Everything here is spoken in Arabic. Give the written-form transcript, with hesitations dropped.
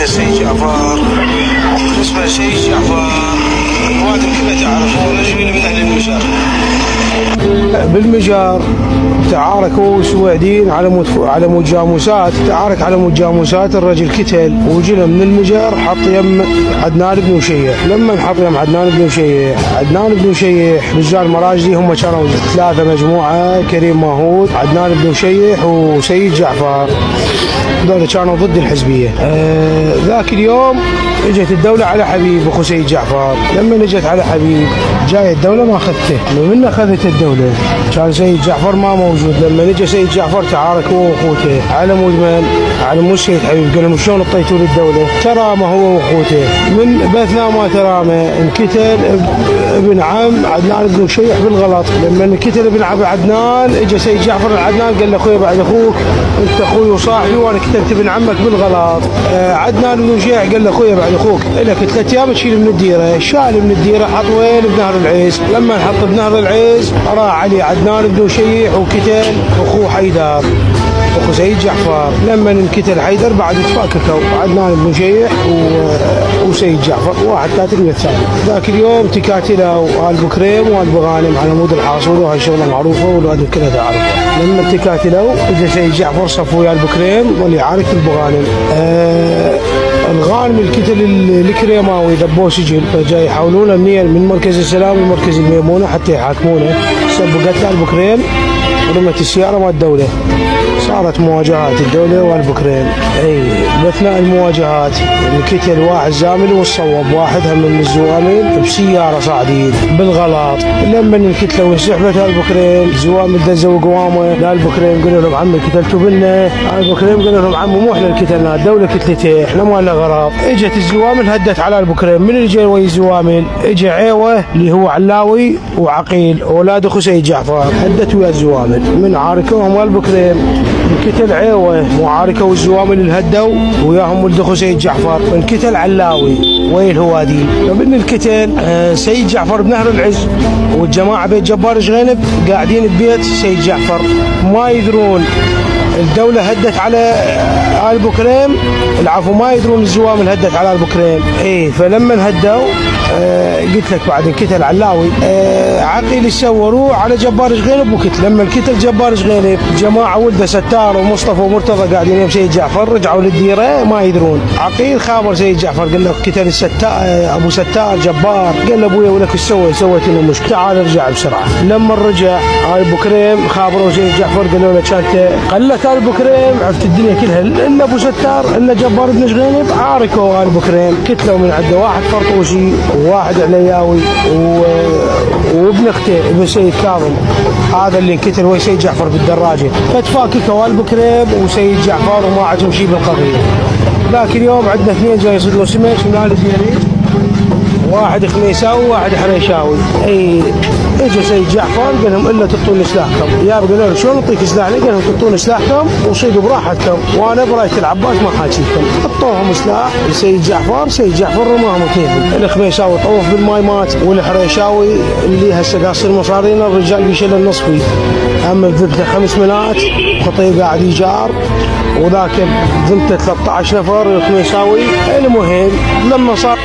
سيد جعفر. بالنسبة لسيد جعفر وادم كلها تعرفون رجل من أهل المجار. بالمجار تعاركوا سويدين على مجامسات، تعارك على مجامسات، الرجل كتل وجنا من المجار حط يم عدنان بن وشيح. لما حط يم عدنان بن وشيح رجال مراجلي هم كانوا ثلاثة مجموعة، كريم ماهود، عدنان بن وشيح وسيد جعفر، هذول كانوا ضد الحزبية. ذاك اليوم اجت الدولة على حبيب اخو سيد جعفر. لما اجت على حبيب جاي الدولة ما اخذته، من اخذت الدولة كان سيد جعفر ما موجود. لما اجى سيد جعفر تعارك هو واخوته على مود من؟ على مود سيد حبيب. قال لهم شلون اعطيتوا للدولة؟ ترامى هو واخوته، من بثنا ما ترامى انقتل ابن عم عدنان بن وشيح بالغلط. لما انقتل ابن عم عدنان اجى سيد جعفر العدنان قال له اخوي بعد اخوك، انت اخوي وصاحبي وانا قتلت ابن عمك بالغلط. عدنان بن وشيح قال له اخوي بعد اخوك لك 3 ايام تشيل من الديره. شال من الديره حط وين؟ بنهر العز. لما حط بنهر العز راح علي عدنان بن وشيح وقتل اخوه حيدر اخو سيد جعفر. لما انقتل حيدر بعد تفاككوا عدنان بن وشيح وسيد جعفر، واحد قاتل والثاني. ذاك اليوم تكاتلوا آل بكريم وآل بغانم على مود الحاصول، وهاي الشغله معروفه والواد كلها تعرفها. لما تكاتلوا اجى سيد جعفر صفوا ويا البكريم واللي عارك البغانم. الغانم الكتل الكريماوي ذبوه سجن، فجاي يحاولون النيل من مركز السلام لمركز الميمونه حتى يحاكمونه. سبوا قتل البكريم ورمت السياره مال الدوله. صارت مواجهات الدوله والبكريم. باثناء المواجهات الكتل واحد زامل وصوب واحد هم من الزوامل بسياره صاعدين بالغلط. لما الكتله وانسحبت البكريم الزوامل دزوا قوامه للبكريم، قالوا لهم عمي قتلتوا بنا. البكريم قالوا لهم عمي مو احنا اللي قتلنا، الدوله كتلته احنا ما لنا غرض. اجت الزوامل هدت على البكريم. من اللي جاي ويا الزوامل؟ اجى عيوه اللي هو علاوي وعقيل اولاد اخو سيد جعفر، هدت ويا الزوامل. من عاركوهم البكريم انقتل عيوه وعاركوا الزوامل اللي هدوا وياهم ولد اخو سيد جعفر، انقتل علاوي وين الهوادي. من القتل سيد جعفر بنهر العز والجماعه بيت جبار شغينب قاعدين ببيت سيد جعفر، ما يدرون الدولة هدت على آل بكريم، العفو ما يدرون الزوامل هدت على آل بكريم. فلما هدوا قلت لك بعد انقتل علاوي عقيل يسوروه على جبار شغينب وكتل. لما الكتل جبار شغينب جماعة ولده ستار ومصطفى ومرتضى قاعدين يم سيد جعفر رجعوا للديرة ما يدرون. عقيل خابر سيد جعفر قال له كتل الستار ابو ستار جبار. قال له ابويا ولك ايش سويت لنا مشكلة، تعال ارجع بسرعة. لما رجع آل بكريم خابروا سيد جعفر قالوا له كانت قلت آل بكريم عرفت الدنيا كلها الا ابو ستار الا جبار بن شغينب عاركوا آل بكريم كتلوا من عنده واحد فرطوشي وواحد علياوي وابن اخته ابن سيد كاظم، هذا اللي انقتل ويا سيد جعفر بالدراجه. فتفاككوا آل بكريم وسيد جعفر وما عندهم شيء بالقضيه. ذاك اليوم عندنا 2 جاي يصيدوا سمك من آل الديري، واحد خميساوي وواحد حريشاوي. اجى سيد جعفر قال لهم الا تعطوني سلاحكم. يا قالوا له شلون نعطيك سلاحنا؟ قال لهم تعطوني سلاحكم وصيدوا براحتكم وانا برايه العباس ما حاكيكم. حطوهم سلاح لسيد جعفر، سيد جعفر رماهم 2. الخميساوي طوف بالماي مات، والحريشاوي اللي هسه قاصين مصارين الرجال بيشيل النصفي. اما بذبته 5 منات خطيب قاعد يجار وذاك بذبته 13 نفر الخميساوي. المهم لما صار